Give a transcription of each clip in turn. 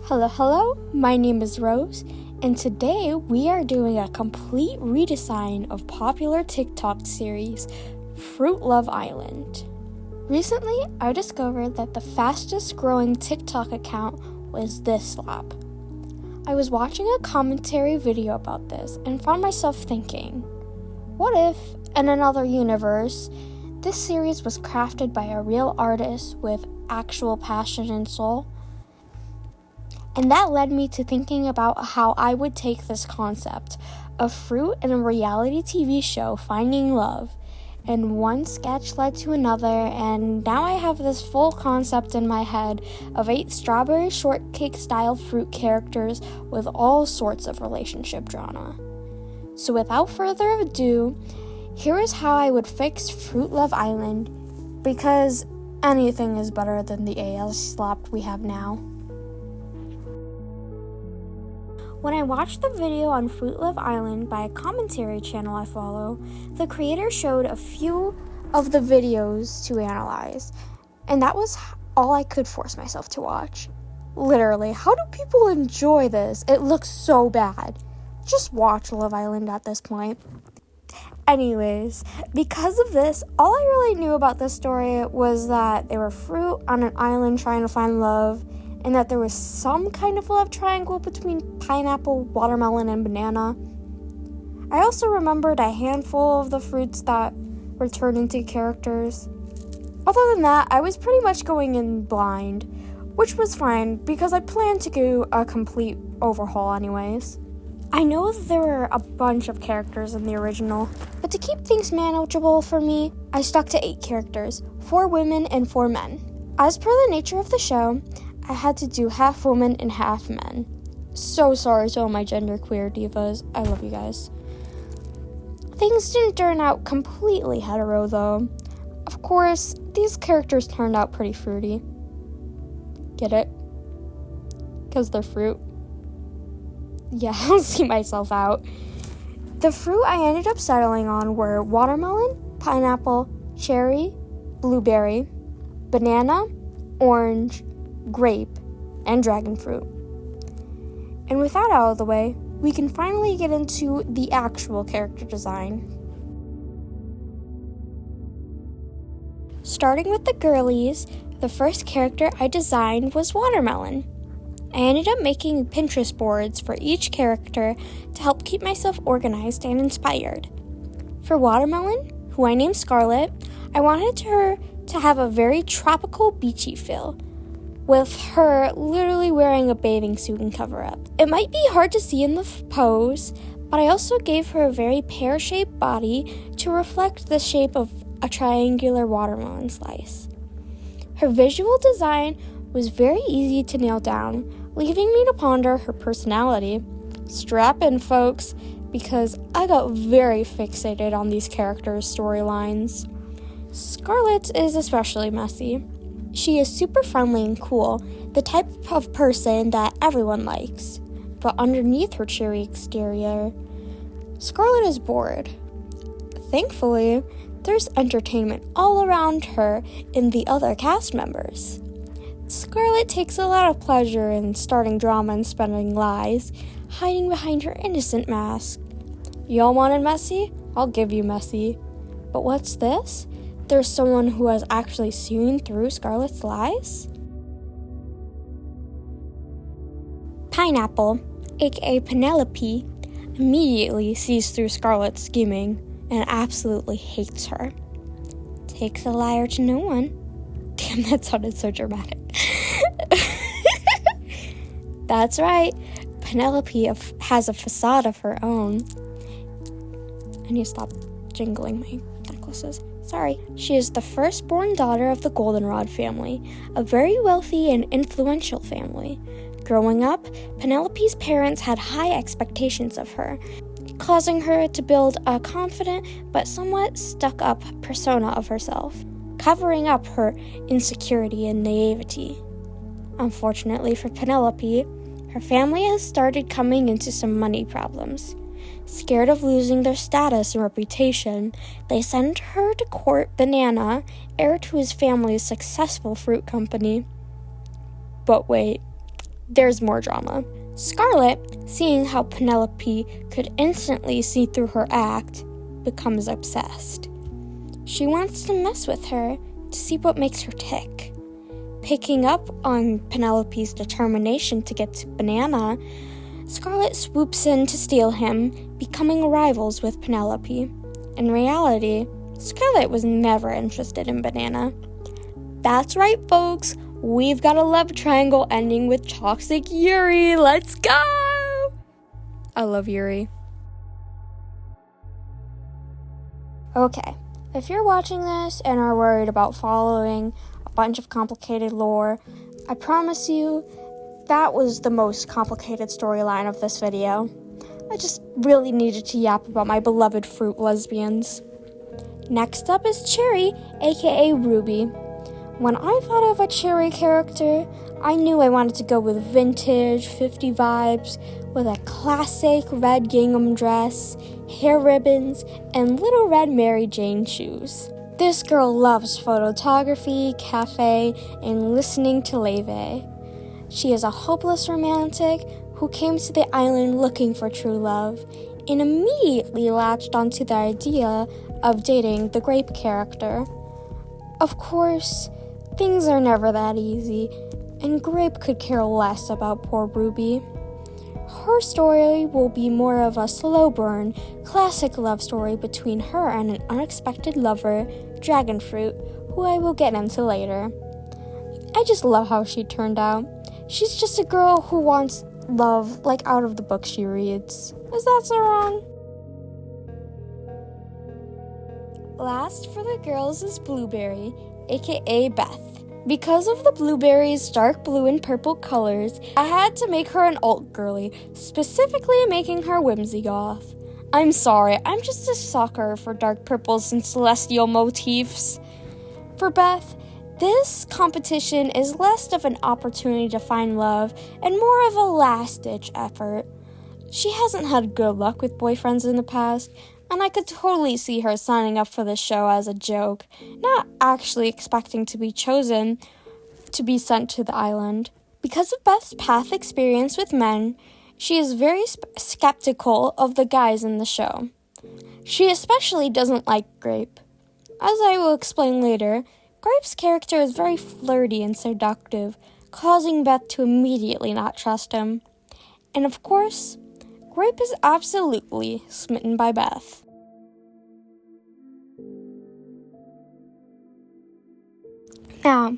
Hello, my name is Rose, and today we are doing a complete redesign of popular TikTok series, Fruit Love Island. Recently, I discovered that the fastest growing TikTok account was this slop. I was watching a commentary video about this and found myself thinking, what if, in another universe, this series was crafted by a real artist with actual passion and soul? And that led me to thinking about how I would take this concept of fruit in a reality TV show finding love, and one sketch led to another, and now I have this full concept in my head of 8 strawberry shortcake style fruit characters with all sorts of relationship drama. So without further ado, here is how I would fix Fruit Love Island, because anything is better than the AS slop we have now. When I watched the video on Fruit Love Island by a commentary channel I follow, the creator showed a few of the videos to analyze, and that was all I could force myself to watch. Literally, how do people enjoy this? It looks so bad. Just watch Love Island at this point. Anyways, because of this, all I really knew about this story was that they were fruit on an island trying to find love, and that there was some kind of love triangle between pineapple, watermelon, and banana. I also remembered a handful of the fruits that were turned into characters. Other than that, I was pretty much going in blind, which was fine because I planned to do a complete overhaul anyways. I know that there were a bunch of characters in the original, but to keep things manageable for me, I stuck to 8 characters, 4 women and 4 men. As per the nature of the show, I had to do half women and half men. So sorry to all my genderqueer divas. I love you guys. Things didn't turn out completely hetero, though. Of course, these characters turned out pretty fruity. Get it? Because they're fruit. Yeah, I'll see myself out. The fruit I ended up settling on were watermelon, pineapple, cherry, blueberry, banana, orange, grape, and dragon fruit. And with that out of the way, we can finally get into the actual character design. Starting with the girlies, the first character I designed was Watermelon. I ended up making Pinterest boards for each character to help keep myself organized and inspired. For Watermelon, who I named Scarlet, I wanted her to have a very tropical, beachy feel, with her literally wearing a bathing suit and cover-up. It might be hard to see in the pose, but I also gave her a very pear-shaped body to reflect the shape of a triangular watermelon slice. Her visual design was very easy to nail down, leaving me to ponder her personality. Strap in, folks, because I got very fixated on these characters' storylines. Scarlet is especially messy. She is super friendly and cool, the type of person that everyone likes. But underneath her cheery exterior, Scarlet is bored. Thankfully, there's entertainment all around her in the other cast members. Scarlet takes a lot of pleasure in starting drama and spreading lies, hiding behind her innocent mask. Y'all wanted messy? I'll give you messy. But what's this? There's someone who has actually seen through Scarlet's lies? Pineapple, aka Penelope, immediately sees through Scarlet's scheming and absolutely hates her. Takes a liar to no one. Damn, that sounded so dramatic. That's right, Penelope has a facade of her own. I need to stop jingling my necklaces. Sorry. She is the firstborn daughter of the Goldenrod family, a very wealthy and influential family. Growing up, Penelope's parents had high expectations of her, causing her to build a confident but somewhat stuck-up persona of herself, covering up her insecurity and naivety. Unfortunately for Penelope, her family has started coming into some money problems. Scared of losing their status and reputation, they send her to court Banana, heir to his family's successful fruit company. But wait, there's more drama. Scarlett, seeing how Penelope could instantly see through her act, becomes obsessed. She wants to mess with her to see what makes her tick. Picking up on Penelope's determination to get to Banana, Scarlett swoops in to steal him, becoming rivals with Penelope. In reality, Scarlett was never interested in Banana. That's right, folks. We've got a love triangle ending with toxic Yuri. Let's go! I love Yuri. Okay, if you're watching this and are worried about following a bunch of complicated lore, I promise you that was the most complicated storyline of this video. I just really needed to yap about my beloved fruit lesbians. Next up is Cherry, aka Ruby. When I thought of a Cherry character, I knew I wanted to go with vintage 50 vibes with a classic red gingham dress, hair ribbons, and little red Mary Jane shoes. This girl loves photography, cafe, and listening to Leve. She is a hopeless romantic who came to the island looking for true love and immediately latched onto the idea of dating the Grape character. Of course, things are never that easy, and Grape could care less about poor Ruby. Her story will be more of a slow burn, classic love story between her and an unexpected lover, Dragonfruit, who I will get into later. I just love how she turned out. She's just a girl who wants love like out of the book she reads. Is that so wrong? Last for the girls is Blueberry, aka Beth. Because of the Blueberry's dark blue and purple colors, I had to make her an alt girly, specifically making her whimsy goth. I'm sorry, I'm just a sucker for dark purples and celestial motifs. For Beth, this competition is less of an opportunity to find love and more of a last-ditch effort. She hasn't had good luck with boyfriends in the past, and I could totally see her signing up for the show as a joke, not actually expecting to be chosen to be sent to the island. Because of Beth's past experience with men, she is very skeptical of the guys in the show. She especially doesn't like Grape. As I will explain later, Grape's character is very flirty and seductive, causing Beth to immediately not trust him. And of course, Grape is absolutely smitten by Beth. Now,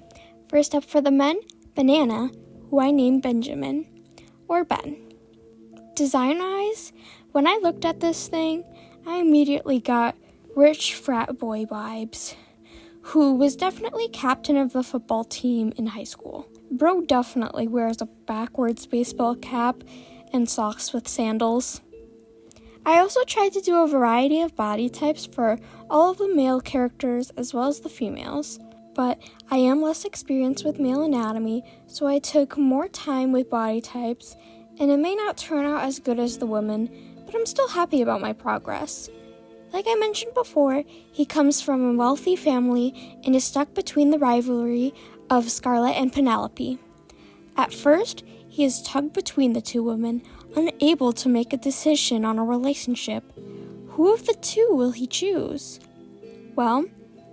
first up for the men, Banana, who I named Benjamin, or Ben. Design-wise, when I looked at this thing, I immediately got rich frat boy vibes, who was definitely captain of the football team in high school. Bro definitely wears a backwards baseball cap and socks with sandals. I also tried to do a variety of body types for all of the male characters as well as the females, but I am less experienced with male anatomy, so I took more time with body types, and it may not turn out as good as the women, but I'm still happy about my progress. Like I mentioned before, he comes from a wealthy family and is stuck between the rivalry of Scarlett and Penelope. At first, he is tugged between the two women, unable to make a decision on a relationship. Who of the two will he choose? Well,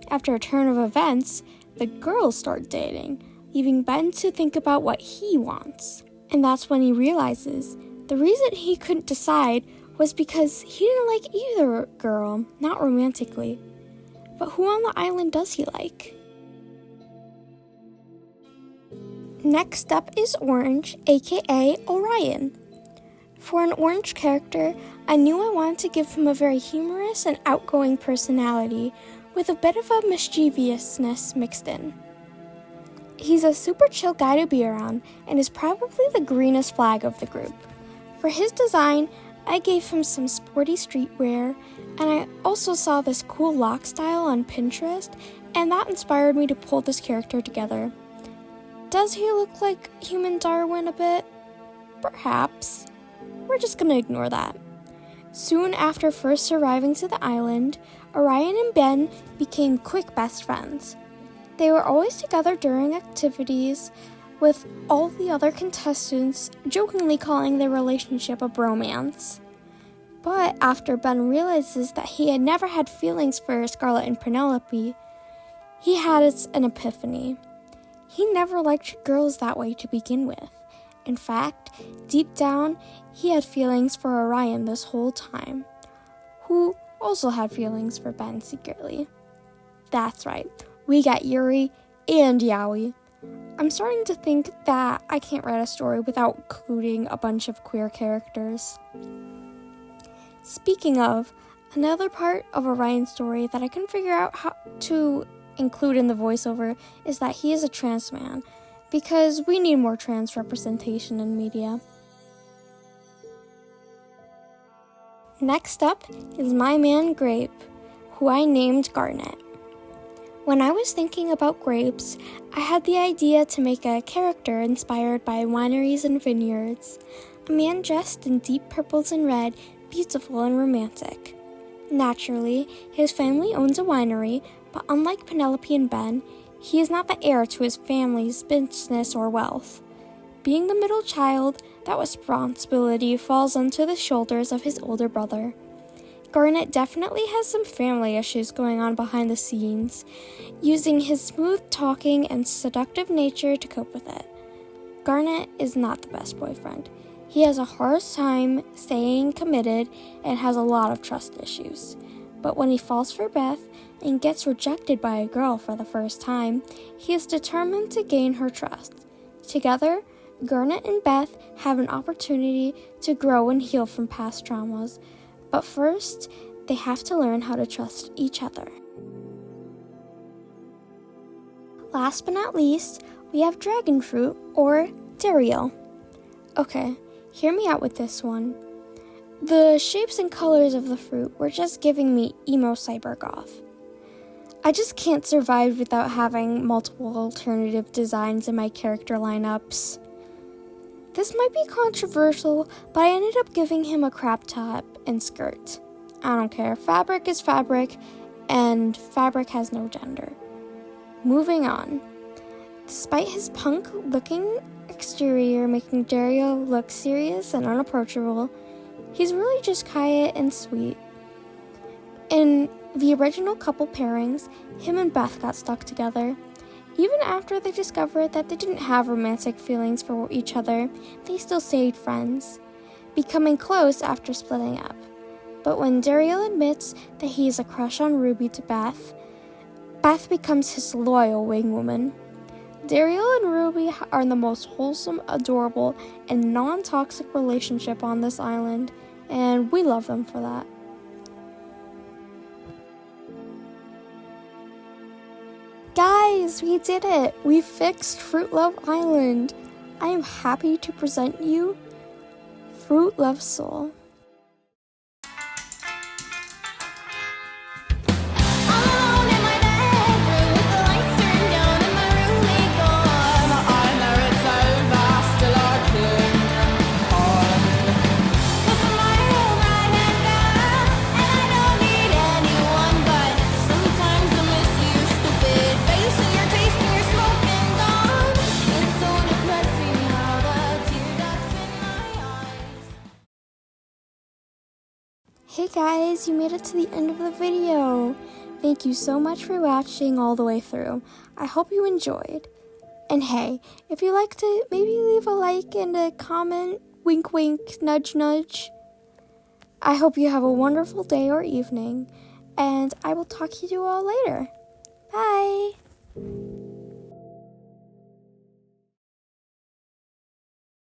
after a turn of events, the girls start dating, leaving Ben to think about what he wants. And that's when he realizes the reason he couldn't decide was because he didn't like either girl, not romantically. But who on the island does he like? Next up is Orange, aka Orion. For an Orange character, I knew I wanted to give him a very humorous and outgoing personality with a bit of a mischievousness mixed in. He's a super chill guy to be around and is probably the greenest flag of the group. For his design, I gave him some sporty streetwear, and I also saw this cool lock style on Pinterest, and that inspired me to pull this character together. Does he look like human Darwin a bit? Perhaps. We're just gonna ignore that. Soon after first arriving to the island, Orion and Ben became quick best friends. They were always together during activities, with all the other contestants jokingly calling their relationship a bromance. But after Ben realizes that he had never had feelings for Scarlett and Penelope, he has an epiphany. He never liked girls that way to begin with. In fact, deep down, he had feelings for Orion this whole time, who also had feelings for Ben secretly. That's right, we got Yuri and Yowie. I'm starting to think that I can't write a story without including a bunch of queer characters. Speaking of, another part of Orion's story that I couldn't figure out how to include in the voiceover is that he is a trans man, because we need more trans representation in media. Next up is my man Grape, who I named Garnet. When I was thinking about grapes, I had the idea to make a character inspired by wineries and vineyards, a man dressed in deep purples and red, beautiful and romantic. Naturally, his family owns a winery, but unlike Penelope and Ben, he is not the heir to his family's business or wealth. Being the middle child, that responsibility falls onto the shoulders of his older brother. Garnet definitely has some family issues going on behind the scenes, using his smooth talking and seductive nature to cope with it. Garnet is not the best boyfriend. He has a hard time staying committed and has a lot of trust issues. But when he falls for Beth and gets rejected by a girl for the first time, he is determined to gain her trust. Together, Garnet and Beth have an opportunity to grow and heal from past traumas, but first, they have to learn how to trust each other. Last but not least, we have dragon fruit, or Daryl. Okay, hear me out with this one. The shapes and colors of the fruit were just giving me emo cybergoth. I just can't survive without having multiple alternative designs in my character lineups. This might be controversial, but I ended up giving him a crop top and skirt. I don't care. Fabric is fabric, and fabric has no gender. Moving on. Despite his punk-looking exterior making Dario look serious and unapproachable, he's really just quiet and sweet. In the original couple pairings, him and Beth got stuck together. Even after they discovered that they didn't have romantic feelings for each other, they still stayed friends, becoming close after splitting up. But when Daryl admits that he has a crush on Ruby to Beth, Beth becomes his loyal wingwoman. Daryl and Ruby are the most wholesome, adorable, and non-toxic relationship on this island, and we love them for that. Guys, we did it! We fixed Fruit Love Island! I am happy to present you Fruit Love Soul. Hey guys, you made it to the end of the video. Thank you so much for watching all the way through. I hope you enjoyed. And hey, if you liked it, maybe leave a like and a comment. Wink wink, nudge nudge. I hope you have a wonderful day or evening, and I will talk to you all later. Bye!